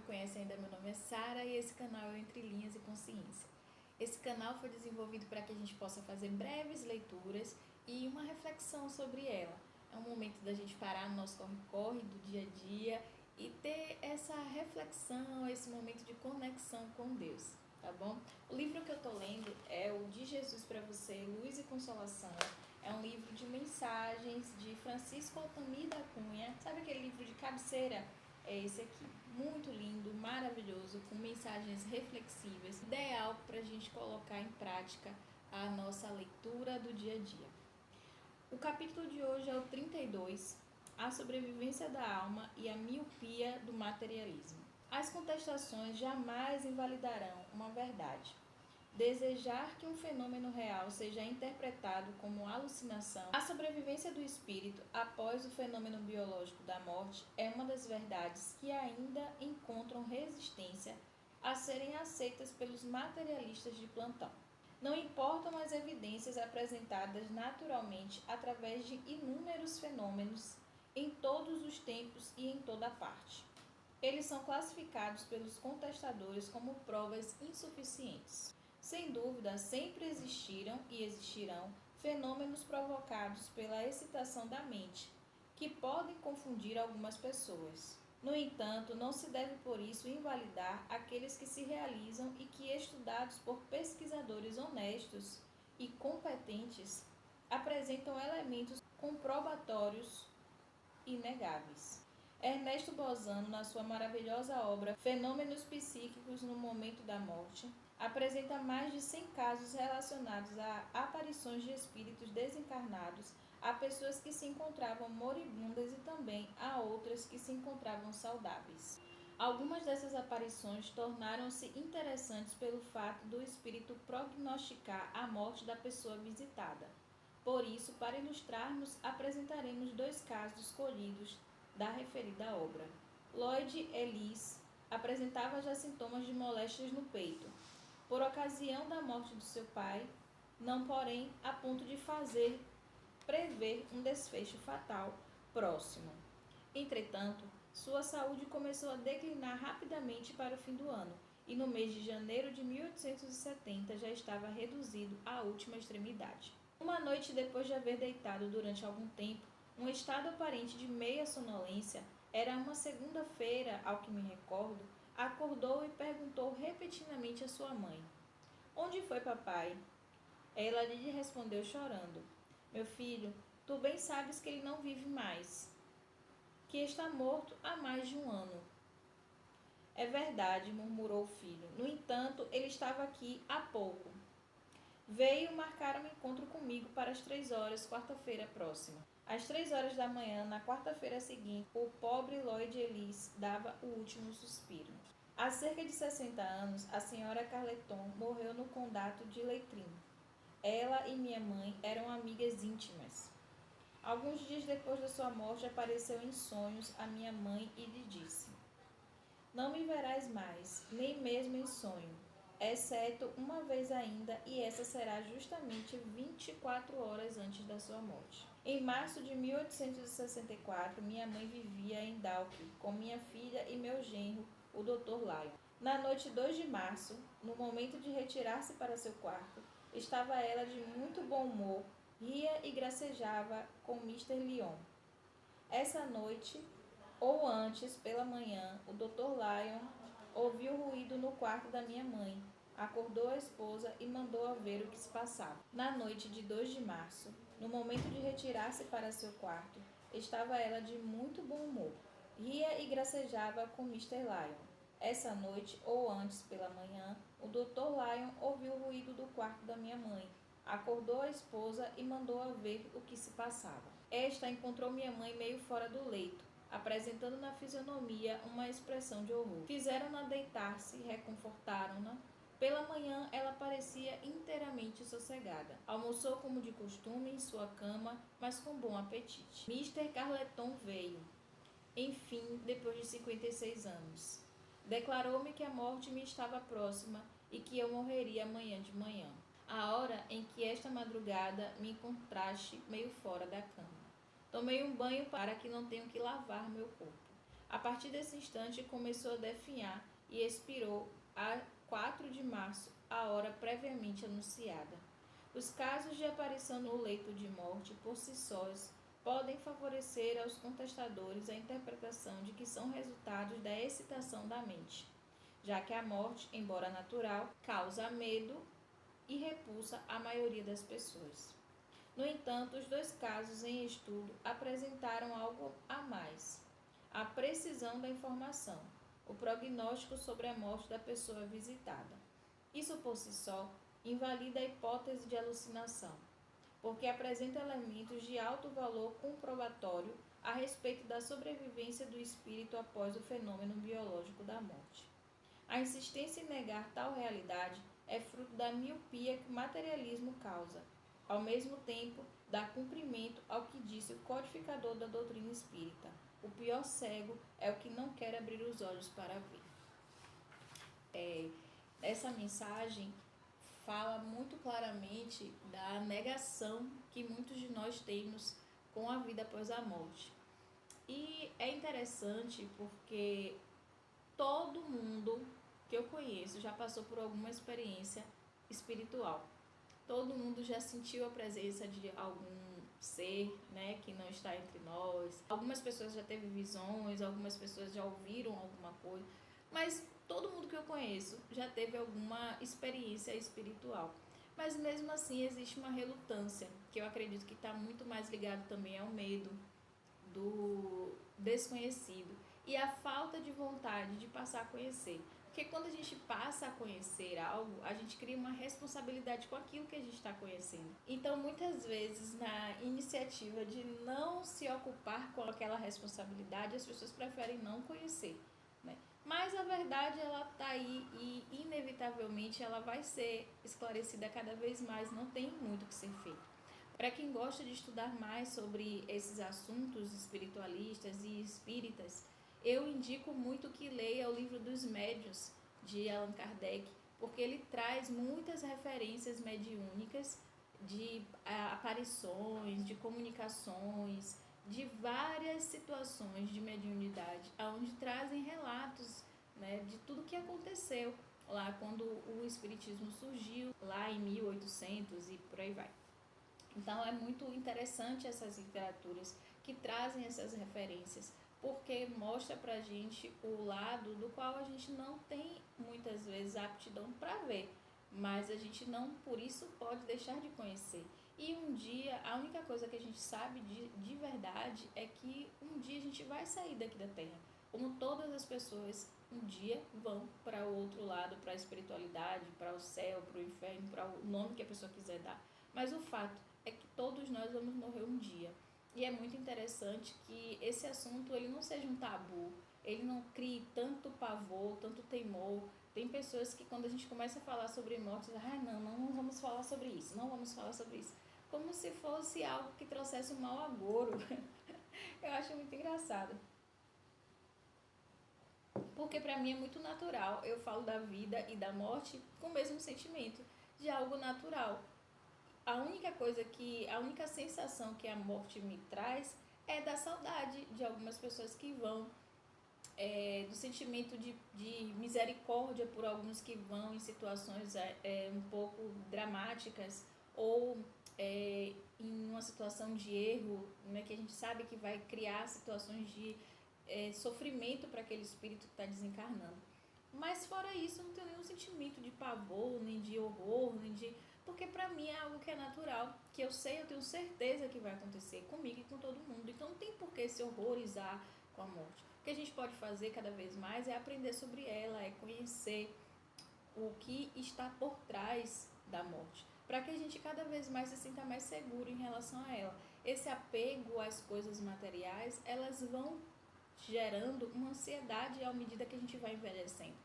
conhece ainda, meu nome é Sara e esse canal é Entre Linhas e Consciência. Esse canal foi desenvolvido para que a gente possa fazer breves leituras e uma reflexão sobre ela. É um momento da gente parar no nosso corre-corre do dia a dia e ter essa reflexão, esse momento de conexão com Deus, tá bom? O livro que eu tô lendo é o De Jesus para Você, Luz e Consolação. É um livro de mensagens de Francisco Altamir da Cunha. Sabe aquele livro de cabeceira? É esse aqui. Muito lindo, maravilhoso, com mensagens reflexivas. Ideal para a gente colocar em prática a nossa leitura do dia a dia. O capítulo de hoje é o 32, a sobrevivência da alma e a miopia do materialismo. As contestações jamais invalidarão uma verdade. Desejar que um fenômeno real seja interpretado como alucinação, a sobrevivência do espírito após o fenômeno biológico da morte é uma das verdades que ainda encontram resistência a serem aceitas pelos materialistas de plantão. Não importam as evidências apresentadas naturalmente através de inúmeros fenômenos em todos os tempos e em toda parte. Eles são classificados pelos contestadores como provas insuficientes. Sem dúvida, sempre existiram e existirão fenômenos provocados pela excitação da mente, que podem confundir algumas pessoas. No entanto, não se deve por isso invalidar aqueles que se realizam e que, estudados por pesquisadores honestos e competentes, apresentam elementos comprobatórios inegáveis. Ernesto Bozano, na sua maravilhosa obra Fenômenos Psíquicos no Momento da Morte, apresenta mais de 100 casos relacionados a aparições de espíritos desencarnados, a pessoas que se encontravam moribundas e também a outras que se encontravam saudáveis. Algumas dessas aparições tornaram-se interessantes pelo fato do espírito prognosticar a morte da pessoa visitada. Por isso, para ilustrarmos, apresentaremos 2 casos escolhidos da referida obra. Lloyd Ellis apresentava já sintomas de moléstias no peito, por ocasião da morte do seu pai, não porém a ponto de fazer prever um desfecho fatal próximo. Entretanto, sua saúde começou a declinar rapidamente para o fim do ano, e no mês de janeiro de 1870 já estava reduzido à última extremidade. Uma noite depois de haver deitado durante algum tempo, um estado aparente de meia sonolência, era uma segunda-feira, ao que me recordo, acordou e perguntou repetidamente a sua mãe: "Onde foi papai?" Ela lhe respondeu chorando: "Meu filho, tu bem sabes que ele não vive mais, que está morto há mais de um ano." "É verdade", murmurou o filho. "No entanto, ele estava aqui há pouco. Veio marcar um encontro comigo para as 3 horas, quarta-feira próxima." Às 3 horas da manhã, na quarta-feira seguinte, o pobre Lloyd Ellis dava o último suspiro. Há cerca de 60 anos, a senhora Carleton morreu no condado de Leitrim. Ela e minha mãe eram amigas íntimas. Alguns dias depois da sua morte, apareceu em sonhos a minha mãe e lhe disse: "Não me verás mais, nem mesmo em sonho, exceto uma vez ainda, e essa será justamente 24 horas antes da sua morte." Em março de 1864, minha mãe vivia em Dalkey com minha filha e meu genro, o Dr. Lyon. Na noite 2 de março, no momento de retirar-se para seu quarto, estava ela de muito bom humor, ria e gracejava com Mr. Lyon. Essa noite, ou antes, pela manhã, o Dr. Lyon ouviu ruído no quarto da minha mãe, acordou a esposa e mandou-a ver o que se passava. Na noite de 2 de março, no momento de retirar-se para seu quarto, estava ela de muito bom humor, ria e gracejava com Mr. Lyon. Essa noite, ou antes pela manhã, o Dr. Lyon ouviu o ruído do quarto da minha mãe, acordou a esposa e mandou-a ver o que se passava. Esta encontrou minha mãe meio fora do leito, apresentando na fisionomia uma expressão de horror. Fizeram-na deitar-se, reconfortaram-na. Pela manhã ela parecia inteiramente sossegada. Almoçou como de costume em sua cama, mas com bom apetite. Mr. Carleton veio, enfim, depois de 56 anos. Declarou-me que a morte me estava próxima e que eu morreria amanhã de manhã, a hora em que esta madrugada me encontraste meio fora da cama. Tomei um banho para que não tenha que lavar meu corpo. A partir desse instante começou a definhar e expirou a 4 de março, a hora previamente anunciada. Os casos de aparição no leito de morte por si sós podem favorecer aos contestadores a interpretação de que são resultados da excitação da mente, já que a morte, embora natural, causa medo e repulsa a maioria das pessoas. No entanto, os dois casos em estudo apresentaram algo a mais: a precisão da informação, o prognóstico sobre a morte da pessoa visitada. Isso por si só invalida a hipótese de alucinação, porque apresenta elementos de alto valor comprobatório a respeito da sobrevivência do espírito após o fenômeno biológico da morte. A insistência em negar tal realidade é fruto da miopia que o materialismo causa, ao mesmo tempo dá cumprimento ao que disse o codificador da doutrina espírita: o pior cego é o que não quer abrir os olhos para ver. Essa mensagem fala muito claramente da negação que muitos de nós temos com a vida após a morte. E é interessante porque todo mundo que eu conheço já passou por alguma experiência espiritual. Todo mundo já sentiu a presença de algum ser, né, que não está entre nós. Algumas pessoas já teve visões, algumas pessoas já ouviram alguma coisa, mas todo mundo que eu conheço já teve alguma experiência espiritual. Mas mesmo assim existe uma relutância, que eu acredito que está muito mais ligado também ao medo do desconhecido e a falta de vontade de passar a conhecer. Porque quando a gente passa a conhecer algo, a gente cria uma responsabilidade com aquilo que a gente está conhecendo. Então, muitas vezes, na iniciativa de não se ocupar com aquela responsabilidade, as pessoas preferem não conhecer, né? Mas a verdade, ela está aí e, inevitavelmente, ela vai ser esclarecida cada vez mais, não tem muito o que ser feito. Para quem gosta de estudar mais sobre esses assuntos espiritualistas e espíritas, eu indico muito que leia o livro dos Médiuns, de Allan Kardec, porque ele traz muitas referências mediúnicas de aparições, de comunicações, de várias situações de mediunidade, onde trazem relatos, né, de tudo que aconteceu lá quando o Espiritismo surgiu, lá em 1800 e por aí vai. Então é muito interessante essas literaturas que trazem essas referências, porque mostra pra gente o lado do qual a gente não tem muitas vezes aptidão para ver, mas a gente não por isso pode deixar de conhecer. E um dia, a única coisa que a gente sabe de verdade é que um dia a gente vai sair daqui da Terra. Como todas as pessoas um dia vão para o outro lado, para a espiritualidade, para o céu, para o inferno, para o nome que a pessoa quiser dar. Mas o fato é que todos nós vamos morrer um dia. E é muito interessante que esse assunto ele não seja um tabu, ele não crie tanto pavor, tanto temor. Tem pessoas que quando a gente começa a falar sobre morte, dizem, não vamos falar sobre isso, não vamos falar sobre isso. Como se fosse algo que trouxesse um mau agouro. Eu acho muito engraçado. Porque para mim é muito natural. Eu falo da vida e da morte com o mesmo sentimento, de algo natural. A única sensação que a morte me traz é da saudade de algumas pessoas que vão, do sentimento de misericórdia por alguns que vão em situações um pouco dramáticas ou em uma situação de erro, né, que a gente sabe que vai criar situações de sofrimento para aquele espírito que está desencarnando. Mas fora isso, eu não tenho nenhum sentimento de pavor, nem de horror, nem de... Porque para mim é algo que é natural, que eu tenho certeza que vai acontecer comigo e com todo mundo. Então não tem por que se horrorizar com a morte. O que a gente pode fazer cada vez mais é aprender sobre ela, é conhecer o que está por trás da morte, para que a gente cada vez mais se sinta mais seguro em relação a ela. Esse apego às coisas materiais, elas vão gerando uma ansiedade à medida que a gente vai envelhecendo.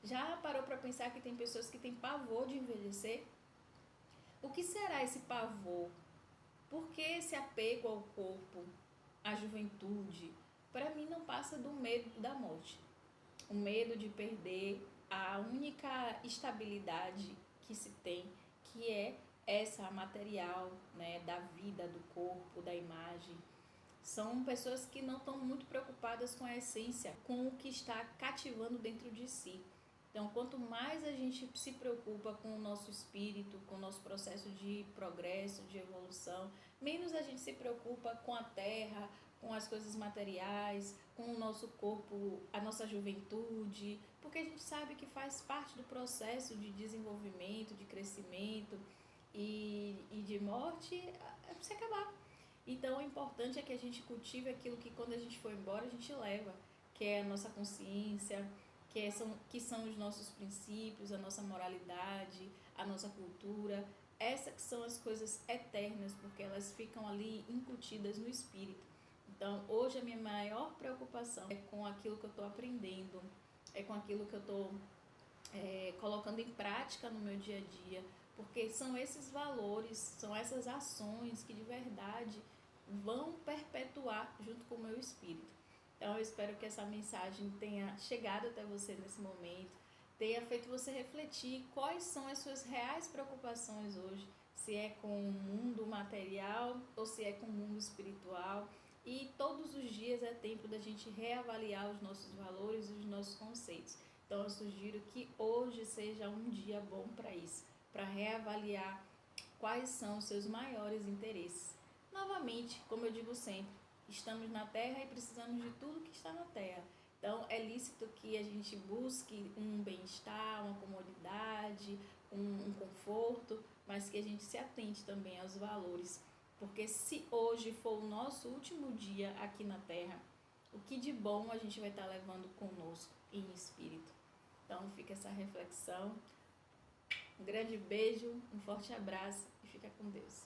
Já parou para pensar que tem pessoas que têm pavor de envelhecer? O que será esse pavor? Por que esse apego ao corpo, à juventude? Para mim não passa do medo da morte. O medo de perder a única estabilidade que se tem, que é essa material, né, da vida, do corpo, da imagem. São pessoas que não estão muito preocupadas com a essência, com o que está cativando dentro de si. Então, quanto mais a gente se preocupa com o nosso espírito, com o nosso processo de progresso, de evolução, menos a gente se preocupa com a terra, com as coisas materiais, com o nosso corpo, a nossa juventude, porque a gente sabe que faz parte do processo de desenvolvimento, de crescimento e de morte, se acabar. Então, o importante é que a gente cultive aquilo que quando a gente for embora a gente leva, que é a nossa consciência, que são os nossos princípios, a nossa moralidade, a nossa cultura. Essas que são as coisas eternas, porque elas ficam ali incutidas no espírito. Então, hoje a minha maior preocupação é com aquilo que eu estou aprendendo, é com aquilo que eu estou colocando em prática no meu dia a dia, porque são esses valores, são essas ações que de verdade vão perpetuar junto com o meu espírito. Então eu espero que essa mensagem tenha chegado até você nesse momento, tenha feito você refletir quais são as suas reais preocupações hoje, se é com o mundo material ou se é com o mundo espiritual. E todos os dias é tempo da gente reavaliar os nossos valores e os nossos conceitos. Então eu sugiro que hoje seja um dia bom para isso, para reavaliar quais são os seus maiores interesses. Novamente, como eu digo sempre, estamos na Terra e precisamos de tudo que está na Terra. Então é lícito que a gente busque um bem-estar, uma comodidade, um conforto, mas que a gente se atente também aos valores. Porque se hoje for o nosso último dia aqui na Terra, o que de bom a gente vai estar levando conosco em espírito? Então fica essa reflexão. Um grande beijo, um forte abraço e fica com Deus.